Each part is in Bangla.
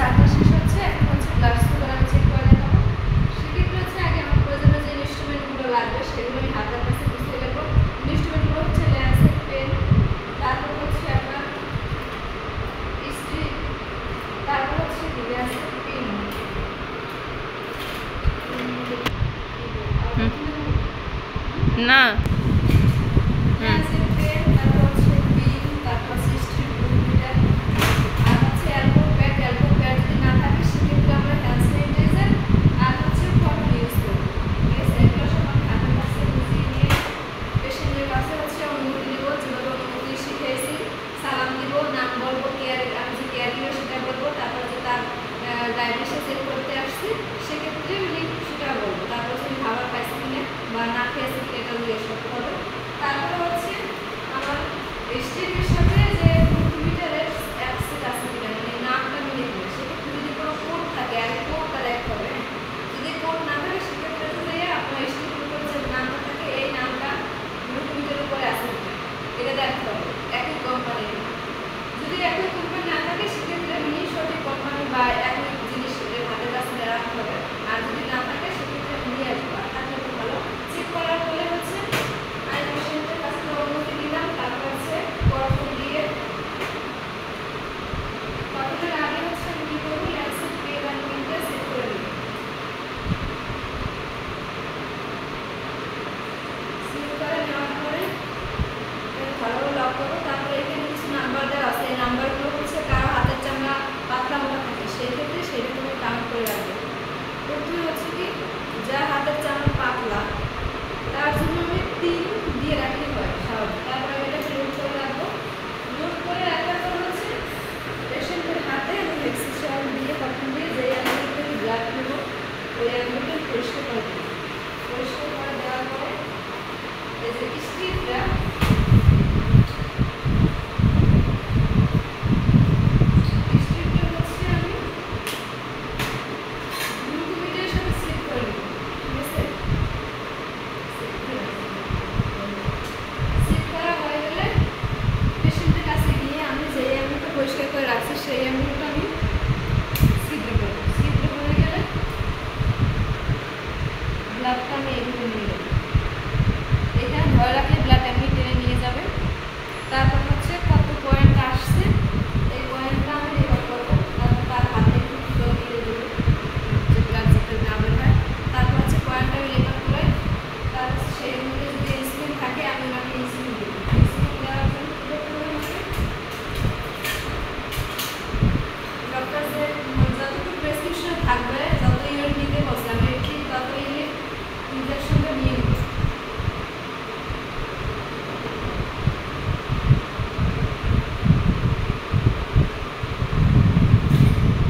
4টা শেষ হচ্ছে, এখন হচ্ছে ব্লাড সুগার আমি চেক করে দেখাবো। সেক্ষেত্রে হচ্ছে আগে আমার প্রয়োজনীয় যে ইনস্ট্রুমেন্টগুলো লাগবে সেগুলো আমি হাতের কাছে বুঝতে পারবো। ইনস্ট্রুমেন্টগুলো হচ্ছে ল্যান্সেট পেন, তারপর হচ্ছে আপনার স্ট্রিপ, তারপর হচ্ছে ল্যান্সেট পেন, না ল্যান্সেট পেন, তারপর হচ্ছে পিন, তারপর হচ্ছে স্ট্রিপ মিটার, আর হচ্ছে অ্যালকো প্যাড। অ্যালকো প্যাড যদি না থাকে সেক্ষেত্রে আমরা হ্যান্ড স্যানিটাইজার আর হচ্ছে কটন ইউজ করবো। ঠিক আছে, এগুলো সব আমি হাতের কাছে বুঝিয়ে নিয়ে পেশেন্টের কাছে হচ্ছে অনুমতি নেব, যেভাবে অনুমতি শিখেছি। সালাম দিব, নাম বলবো, আমি যে কেয়ার নিব সেটা বলবো, তারপর যে তার ডায়াবেটিস চেক করতে আসছি সেক্ষেত্রে উনি সেটা বলবো। তারপর হচ্ছে খাবার খাইছি কিনা বা না খেয়েছি কিনা এটা জিজ্ঞেস করতে হবে। তারপরে হচ্ছে আমার স্ট্রিপের সাথে যে মিটারের অ্যাক্সেস আছে কিনা, মানে নামটা মিলে কিনা, সেক্ষেত্রে যদি কোনো কোড থাকে আর কোডটা দেখতে হবে। যদি কোড না থাকে সেক্ষেত্রে যদি আপনার স্ট্রিপের উপর যে নামটা থাকে এই নামটা মিটারের উপরে আছে কিনা এটা দেখতে হবে, একই কোম্পানির। যদি একই কোম্পানি না থাকে সেক্ষেত্রে মিনি সঠিক কোম্পানি বা একই জিনিস হাতের কাছে রাখতে হবে। আর যদি না থাকে সেক্ষেত্রে নিয়ে আসবো, আর থাকলে তো ভালো। চেক করার পরে হচ্ছে আমি পেশেন্টের কাছে অনুমতি দিলাম। তারপর হচ্ছে কটন দিয়ে, কটনের আগে হচ্ছে আমি কী করবো, ল্যান্সেট পেন আর পিনটা সেট করে দেবো। সেট করে নেওয়ার পরে ভালোভাবে লক করবো। তারপরে এখানে কিছু নাম্বার দেওয়া আছে, এই নাম্বারগুলো হচ্ছে কারো হাতের চামড়া পাতলা মোটা থাকে সেই ক্ষেত্রে সেটা তুমি কাউন্ট করে রাখবে। প্রথমে হচ্ছে কি, যার হাতের চামড়া পাতলা তার জন্য আমি 3 দিয়ে রাখলে হয় স্বাভাবিক। তারপরে আমি এটা নোট করে রাখবো। নোট করে রাখার পর হচ্ছে পেশেন্টের হাতে আমি এক্সিশন দিয়ে কটন দিয়ে যে অ্যাঙ্গুলটা ব্লাড নেবো ওই অ্যাঙ্গুলটা পরিষ্কার করে দেবো। পরিষ্কার করে দেওয়ার পরে এই যে স্ট্রিপটা সেই অ্যাঙ্গুলটা আমি ছিদ্র করবো। ছিদ্র করে গেলে ব্লাডটা আমি এভাবে নিয়ে যাবো। এখানে ধরে রাখলে ব্লাড এমনি টেনে নিয়ে যাবে। তারপর হচ্ছে কত পয়েন্ট আসছে এই পয়েন্টটা আমি রেকর্ড করবো। তারপর তার হাতে একটু জল দিয়ে দেবো যে ব্লাড যাতে না বের হয়। তারপর হচ্ছে পয়েন্টটা আমি রেকর্ড করে তারপর সেই মধ্যে যদি ইনসুলিন থাকে আমি ওনাকে ইনসুলিন দেবো। ইনসুলিন দেওয়ার জন্য ডক্টর যে যতটুকু প্রেসক্রিপশন থাকবে, যত ইউনিট নিতে বসে আমি ঠিক তত ইউনিট ইনজেকশনটা নিয়ে নিব।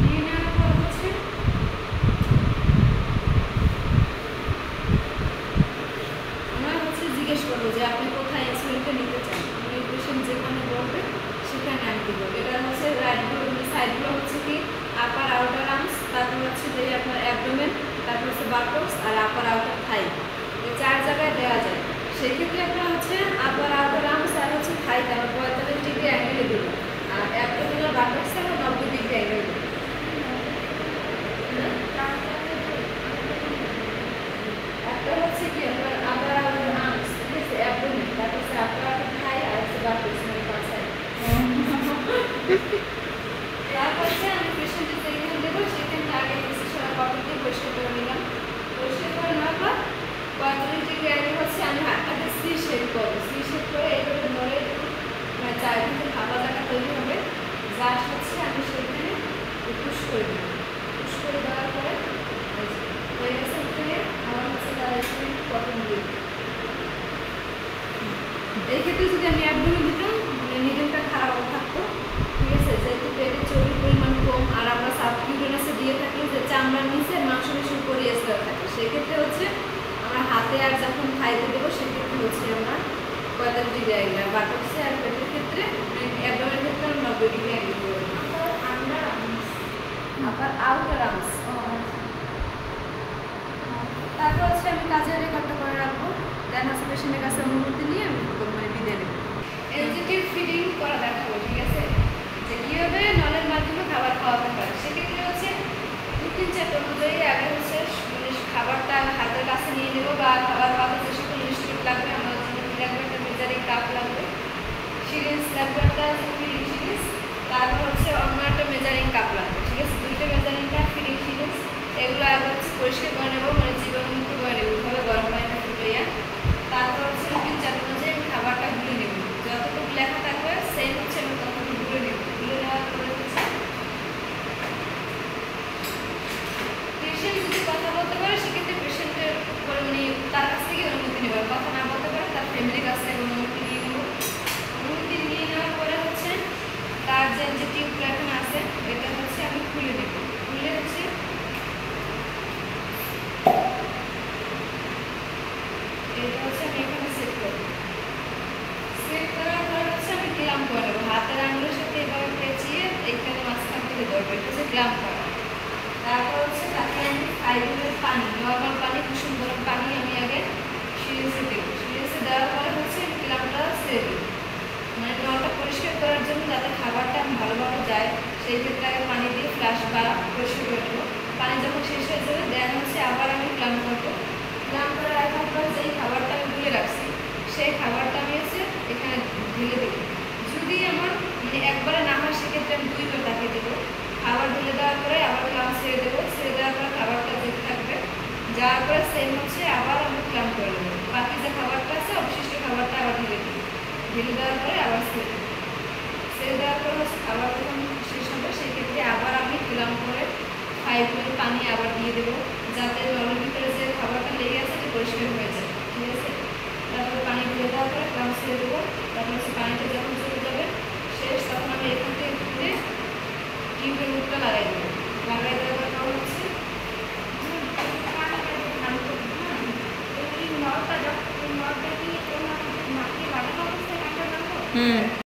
নিয়ে নেওয়ার পর হচ্ছে আমরা হচ্ছে জিজ্ঞেস করবো যে আপনি কোথায় ইনসুলিনটা নিতে চান। পেশেন্ট যেখানে বলবে সেখানে আমি দিব। এটা হচ্ছে রাইটগুলো সাইডগুলো হচ্ছে কি আপার আউটার আর্মস, তারপর হচ্ছে যে আপনার অ্যাবডোমেন, তারপর হচ্ছে বাটক্স আর আপার আউটার থাই, এই 4 জায়গায় দেওয়া যায়। সেক্ষেত্রে আপনার হচ্ছে আপার আউটার আর্মস আর হচ্ছে থাইতে আমরা 45 ডিগ্রি অ্যাঙ্গেলে দেবো, আর অ্যাবডোমেন আর বাটক্সে আমরা 90 ডিগ্রি অ্যাঙ্গেলে দেবো। একটা হচ্ছে কি আপনার আপার আউটার আর্মস, ঠিক আছে, অ্যাবডোমেন, তারপর হচ্ছে আপার আউটার থাই আর হচ্ছে বাটক্স, মানে 5 সাইড। তারপর হচ্ছে আমি পেশেন্টের যেখানে দেবো সেখানটা আগে কটন দিয়ে পরিষ্কার করে নিলাম। পরিষ্কার করে নেওয়ার পর 45 ডিগ্রি অ্যাঙ্গেল হচ্ছে আমি হাতটাকে সি শেপ করবো। সি শেপ করে এইভাবে ধরে মানে চারিদিকে ফাঁকা জায়গা তৈরি হবে, জাস্ট হচ্ছে আমি সেখানে পুশ করে দেবো। পুশ করে দেওয়ার পরে হয়ে গেছে। এখানে আমার হচ্ছে তারা কটন দিয়ে এই ক্ষেত্রে যদি আমি একদমই দিতাম নিডেলটা খারাপ থাকতো। ঠিক আছে, যেহেতু পেটের চর্বির পরিমাণ কম আর আমরা সাবকিউটেনাসে দিয়ে থাকি যে চামড়ার নিচে মাংসপেশি উপরে স্তর থাকে, সেক্ষেত্রে হচ্ছে আমরা হাতে আর যখন খাইতে দেবো সেক্ষেত্রে হচ্ছে আমরা 45 ডিগ্রি অ্যাঙ্গেল, বাটক্সে আর পেটের ক্ষেত্রে অ্যাবডোমেনের ক্ষেত্রে আমরা 90 ডিগ্রি অ্যাঙ্গেল করবো। আবার আউটার আর্মস। তারপর হচ্ছে আমি কাজের রেকর্ডটা করে রাখবো। দেন হচ্ছে পেশেন্টের কাছে অনুমতি নিয়ে আমি মানে বিদায় নেব। এলজিটির ফিডিং করা দেখাবো, ঠিক আছে, যে কীভাবে নলের মাধ্যমে খাবার খাওয়াতে পারে। সেক্ষেত্রে করে সেক্ষেত্রে পেশেন্টের উপরে মানে তার কাছ থেকে অনুমতি নেব, কথা না বলতে পারে তার ফ্যামিলির কাছ থেকে অনুমতি নিয়ে নেব। অনুমতি নিয়ে নেওয়ার পরে হচ্ছে তার যে টিউবটা এখানে আছে এটা হচ্ছে আমি খুলে দেব। খুলে হচ্ছে এটা হচ্ছে আমি এখানে সেট করব। সেট করার পর হচ্ছে আমি ক্লাম্প করে নেব, হাতের আঙুলের সাথে এভাবে পেঁচিয়ে এখানে মাঝখান থেকে ধরবো, এটা হচ্ছে ক্লাম্প করা। তারপর হচ্ছে তাকে আমি 5 ml পানি, নর্মাল পানি, কুসুম গরম পানি আমি আগে সিরিঞ্জে দেবো। সিরিঞ্জে দেওয়ার পরে হচ্ছে আমি ক্লাম্পটা ছেড়ে দেবো, মানে নলটা পরিষ্কার করার জন্য যাতে খাবারটা ভালোভাবে যায় সেই ক্ষেত্রে আগে পানি দিয়ে ফ্লাশ বা পরিষ্কার করে দেবো। পানি যখন শেষ হয়ে যাবে দেন হচ্ছে আবার আমি ক্লাম্প করবো। ক্লাম্প করে রাখার পর যেই খাবারটা আমি গুলে রাখছি সেই খাবারটা আমি হচ্ছে এখানে ঢেলে দেবো। যদি আমার মানে একবারে না হয় সেক্ষেত্রে আমি 2 বার তাকিয়ে দেবো। খাবার ঢেলে দেওয়ার পরে আবার ক্লাম্প ছেড়ে দেবো, ছেড়ে দেওয়ার পরে খাবারটা যেতে থাকবে, যাওয়ার পরে সেম হচ্ছে আবার আমি ক্লাম্প করে দেবো। বাকি যে খাবারটা আছে অবশিষ্ট খাবারটা আবার ঢেলে দেবো, ঢেলে দেওয়ার পরে আবার ছেড়ে দেবো। ছেড়ে দেওয়ার পরে হচ্ছে খাবার যখন শেষ হবে সেই ক্ষেত্রে আবার আমি ক্লাম্প করে 5 ml পানি আবার দিয়ে দেবো, যাতে নলের ভিতরে যে খাবারটা লেগে আছে এটা পরিষ্কার হয়ে যায়। ঠিক আছে, তারপরে পানি ঢেলে দেওয়ার পরে ক্লাম্প ছেড়ে দেবো। তারপর হচ্ছে পানিটা যখন চলে যাবে শেষ তখন আমি এখান থেকে ঘুরে টিউবের মুখটা লাগাই দেবো। লাগাই দেওয়ার পর হচ্ছে হুম।